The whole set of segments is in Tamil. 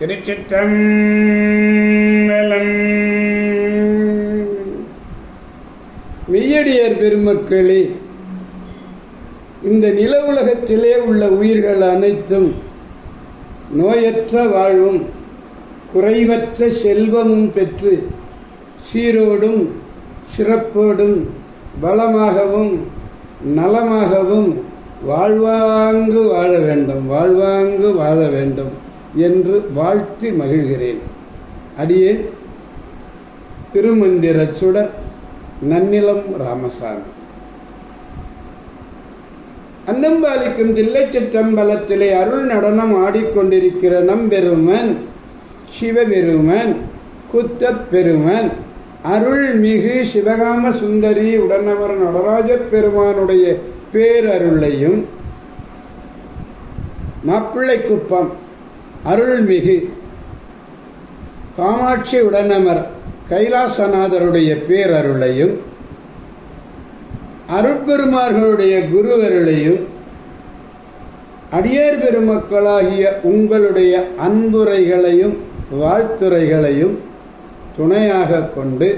திருச்சிற்றம்பலம். மெய்யடியார் பெருமக்களே, இந்த நில உலகத்திலே உள்ள உயிர்கள் அனைத்தும் நோயற்ற வாழ்வும் குறைவற்ற செல்வமும் பெற்று சீரோடும் சிறப்போடும் வளமாகவும் நலமாகவும் வாழ்வாங்கு வாழ வேண்டும், வாழ்வாங்கு வாழ வேண்டும் என்று வாழ்த்தி மகிழ்கிறேன். அடியேன் திருமந்திர சுடர் நன்னிலம் ராமசாமி. அன்னம்பாலிக்கும் தில்லைச்சிற்றம்பலத்திலே அருள் நடனம் ஆடிக்கொண்டிருக்கிற நம்பெருமன் சிவபெருமன் குத்தப் பெருமன் அருள்மிகு சிவகாம சுந்தரி உடனவர் நடராஜ பெருமானுடைய பேரருளையும் மாப்பிள்ளைக்குப்பம் அருள்மிகு காமாட்சி உடனமர் கைலாசநாதருடைய பேரருளையும் அருட்பெருமார்களுடைய குருவருளையும் அடியார் பெருமக்களாகிய உங்களுடைய அன்புரைகளையும் வாழ்த்துரைகளையும் துணையாக கொண்டு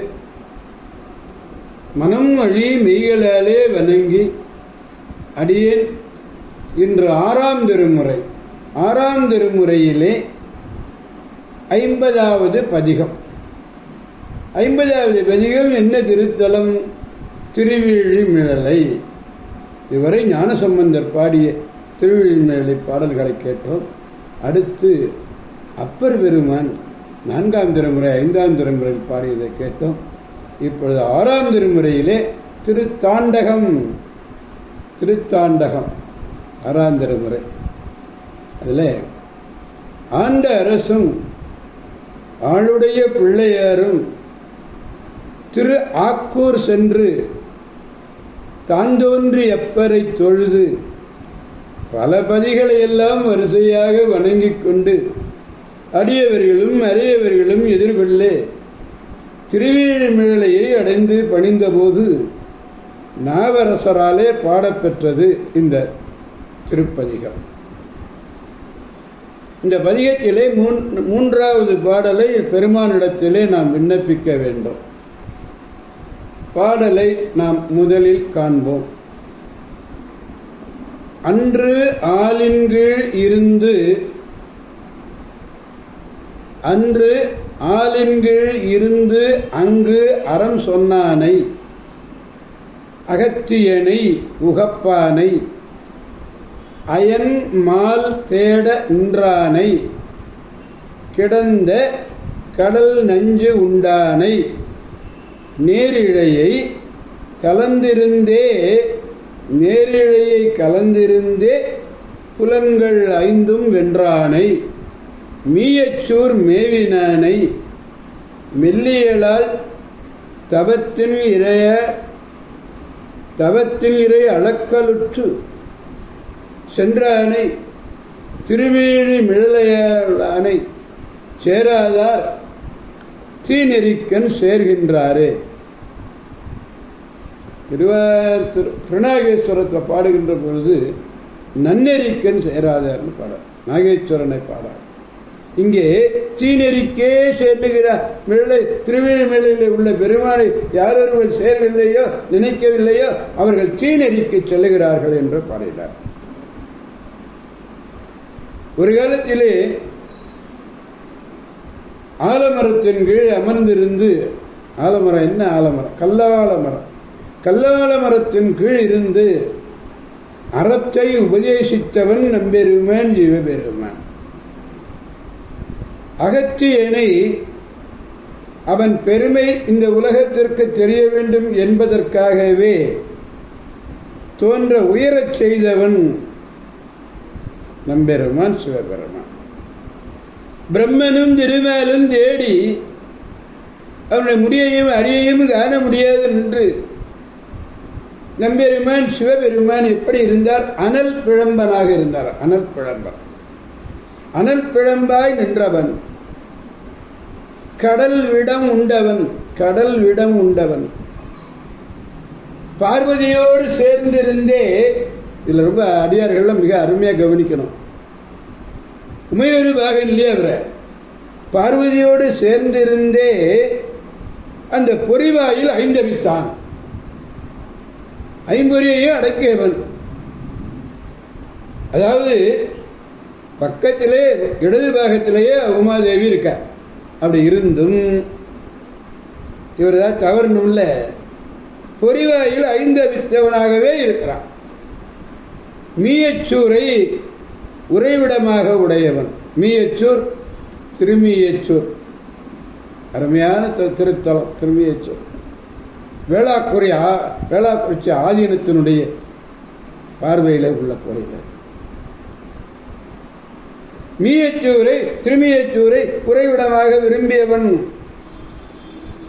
மனம் வழி மெய்களாலே வணங்கி அடியேன் இன்று ஆறாம் திருமுறையிலே 50வது பதிகம். 50வது பதிகம் என்ன திருத்தலம்? திருவிழிமிழலை. இதுவரை ஞானசம்பந்தர் பாடிய திருவிழிமிழலை பாடல்களை கேட்டோம். அடுத்து அப்பர் பெருமான் 4ஆம் திருமுறை 5ஆம் திருமுறையில் பாடியதை கேட்டோம். இப்பொழுது 6ஆம் திருமுறையிலே திருத்தாண்டகம் 6ஆம் திருமுறை. அதில் ஆண்ட அரசும் ஆளுடைய பிள்ளையாரும் திரு ஆக்கூர் சென்று தாந்தோன்றி அப்பரை தொழுது பல பதிகளை எல்லாம் வரிசையாக வணங்கிக் கொண்டு அடியவர்களும் அறையவர்களும் எதிர்கொள்ளே திருவேழிமிழலையை அடைந்து பணிந்தபோது நாவரசராலே பாடப்பெற்றது இந்த திருப்பதிகம். இந்த பதிகத்திலே 3வது பாடலை பெருமானிடத்திலே நாம் விண்ணப்பிக்க வேண்டும். பாடலை நாம் முதலில் காண்போம். அன்று ஆலின்கீழ் இருந்து அங்கு அறம் சொன்னானை அகத்தியனை உகப்பானை அயன் மால் தேட நின்றானை கிடந்த கடல் நஞ்சு உண்டானை நேரிழையை கலந்திருந்தே புலன்கள் 5ம் வென்றானை மீயச்சூர் மேவினானை மெல்லியலால் தவத்தின் இறை அளக்கலுற்று சென்றானை திருவேழி மிழலையானை சேராதார் தீநெறிக்கண் சேர்கின்றாரே. திருநாகேஸ்வரத்தில் பாடுகின்ற பொழுது நன்னெறிக்கண் சேராதார்னு பாடார், நாகேஸ்வரனை பாடார். இங்கே தீநெறிக்கே செல்லுகிறார் திருவேழிமிழலையில் உள்ள பெருமானை யாரொருவர் சேரவில்லையோ நினைக்கவில்லையோ அவர்கள் தீநெறிக்கு செல்லுகிறார்கள் என்று பாடினார். ஒரு காலத்திலே ஆலமரத்தின் கீழ் அமர்ந்திருந்து, ஆலமரம் என்ன ஆலமரம்? கல்லாலமரத்தின் கீழ் இருந்து அறத்தை உபதேசித்தவன் நம்பெருமான் சிவபெருமான். அகத்தியனை அவன் பெருமை இந்த உலகத்திற்கு தெரிய வேண்டும் என்பதற்காகவே தோன்ற உயரச் செய்தவன் நம்பெருமான் சிவபெருமான். பிரம்மனும் திருமாலும் தேடி அவனுடைய முடியையும் அரியையும் காண முடியாது என்று நம்பெருமான் சிவபெருமான் எப்படி இருந்தார்? அனல் பிழம்பனாக இருந்தார். அனல் பிழம்பாய் நின்றவன், கடல் விடம் உண்டவன் பார்வதியோடு சேர்ந்திருந்தே. இதில் ரொம்ப அடியார்கள் மிக அருமையாக கவனிக்கணும். உமையொரு பாகன் இல்லையே அவரை பார்வதியோடு சேர்ந்திருந்தே அந்த பொறிவாயில் ஐந்தவித்தான். ஐம்பொறியையும் அடக்கியவன். அதாவது பக்கத்திலே இடது பாகத்திலேயே உமாதேவி இருக்க. அப்படி இருந்தும் இவர் தான் தவறுனும்ல, பொறிவாயில் ஐந்தவித்தவனாகவே இருக்கிறான். மீயச்சூரை உறைவிடமாக உடையவன். மீயச்சூர் திருமீயச்சூர், அருமையான திருத்தலம் திருமீயச்சூர். வேளாக்குறிச்சி ஆதீனத்தினுடைய பார்வையில் உள்ள கோயில். மீயச்சூரை திருமீயச்சூரை உறைவிடமாக விரும்பியவன்.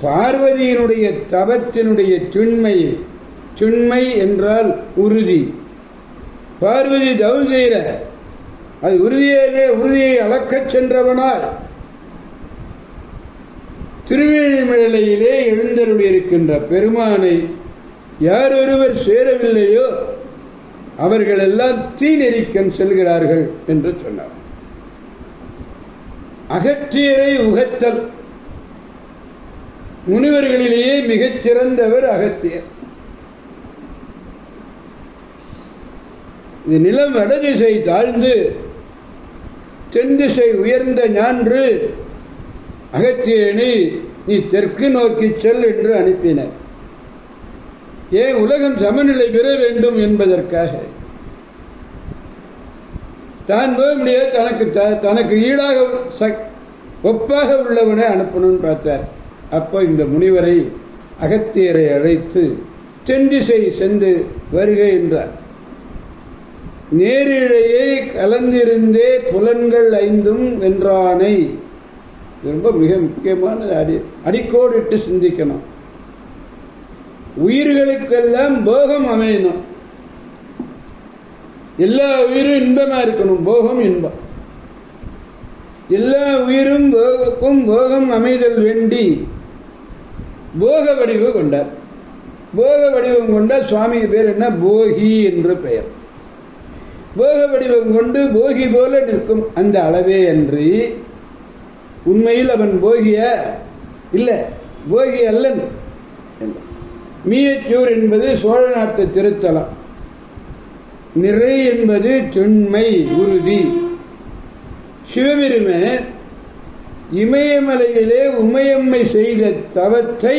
பார்வதியினுடைய தவத்தினுடைய சுண்மை என்றால் உறுதி. பார்வதி தவம் செய்கிற அது உறுதியை அளக்கச் சென்றவனார் திருவேழிமலையிலே எழுந்தருளி இருக்கின்ற பெருமானை யார் ஒருவர் சேரவில்லையோ அவர்கள் எல்லாம் தீநெறிக்கம் செல்கிறார்கள் என்று சொன்னார். அகத்தியரை உகத்தல். முனிவர்களிலேயே மிகச் சிறந்தவர் அகத்தியர். இது நிலம் வடதிசை தாழ்ந்து தென் திசை உயர்ந்த ஞான்று அகத்தியனை நீ தெற்கு நோக்கி செல் என்று அனுப்பினர். ஏன்? உலகம் சமநிலை பெற வேண்டும் என்பதற்காக. தான் போக முடியாது, தனக்கு ஈடாக ஒப்பாக உள்ளவனை அனுப்பணும்னு பார்த்தார். அப்போ இந்த முனிவரை அகத்தியரை அழைத்து தென் திசை சென்று வருக என்றார். நேரிழையை கலந்திருந்தே புலன்கள் ஐந்தும் வென்றானை. ரொம்ப மிக முக்கியமானது. அடிக்கோடிட்டு சிந்திக்கணும். உயிர்களுக்கெல்லாம் போகம் அமையணும். எல்லா உயிரும் இன்பமா இருக்கணும். போகம் இன்பம். எல்லா உயிரும் போகம் அமைதல் வேண்டி போக வடிவம் கொண்டார். போக வடிவம் கொண்டால் சுவாமிக்கு பேர் என்ன? போகி என்று பெயர். போக வடிவம் கொண்டு போகி போல நிற்கும் அந்த அளவே அன்றி உண்மையில் அவன் போகிய இல்லை, போகி அல்லன். மீயச்சூர் என்பது சோழ நாட்டு திருத்தலம். நிறை என்பது தொன்மை உறுதி. சிவபெருமான் இமயமலையிலே உமையம்மை செய்த தவத்தை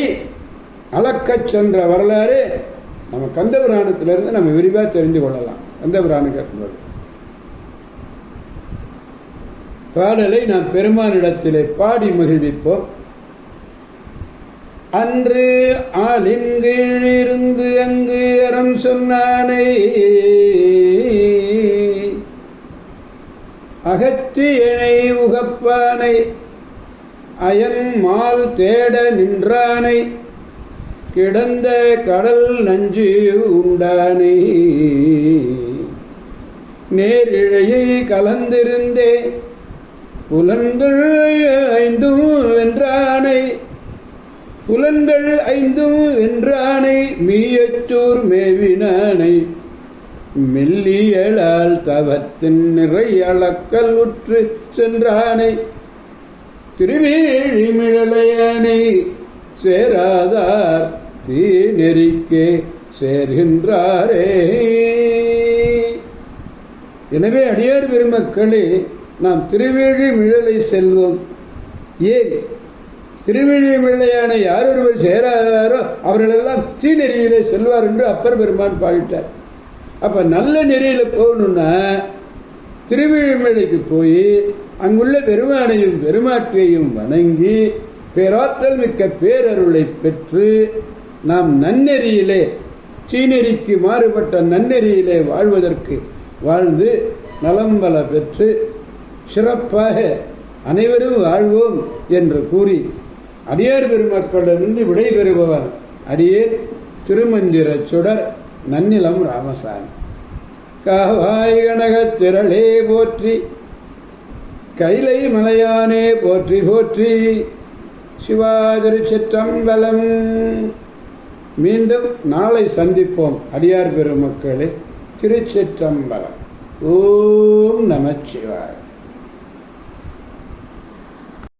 அளக்கச் சென்ற வரலாறு நம்ம கந்தபுராணத்திலிருந்து நம்ம விரிவாக தெரிந்து கொள்ளலாம். கந்தபுராணம் கேட்கும்போது பாடலை நாம் பெருமானிடத்திலே பாடி மகிழ்விப்போம். அன்று ஆளின் கீழ் இருந்து அங்கு அறம் சொன்னானை அகத்தியனை உகப்பானை அயன் மால் தேட நின்றானை கிடந்த கடல் நஞ்சு உண்டானை நேரிழையை கலந்திருந்தே புலன்கள் ஐந்தும் வென்றானை புலன்கள் ஐந்தும் வென்றானை மீயச்சூர் மேவினானை மெல்லியலால் தவத்தின் நிறை அளக்கல் உற்று சென்றானை திருவேழிமிழலையானை சேராதார் தீ நெறிக்கே சேர்கின்றாரே. எனவே அடியார் பெருமக்களே, நாம் திருவேழிமிழலை செல்வோம். ஏன்? திருவேழிமிழையான யார் ஒருவர் சேராதாரோ அவர்களெல்லாம் தீ நெறியிலே செல்வார் என்று அப்பர் பெருமான் பாடிட்டார். அப்ப நல்ல நெறியில போகணும்னா திருவேழிமலைக்கு போய் அங்குள்ள பெருமானையும் பெருமாற்றையும் வணங்கி பேராற்றல் மிக்க பேரருளை பெற்று நாம் நன்னெறியிலே சீநெறிக்கு மாறுபட்ட நன்னெறியிலே வாழ்வதற்கு வாழ்ந்து நலம்பல பெற்று சிறப்பாக அனைவரும் வாழ்வோம் என்று கூறி அடியார் பெருமக்களிலிருந்து விடைபெறுபவர் அடியேன் திருமந்திர சுடர் நன்னிலம் ராமசாமி. காவாய் கனகத் திரளே போற்றி, கைலை மலையானே போற்றி போற்றி. சிவாதிருச்சிற்றம்பலம். மீண்டும் நாளை சந்திப்போம் அடியார் பெருமக்களே. திருச்சிற்றம்பலம். ஓம் நமச்சிவாய.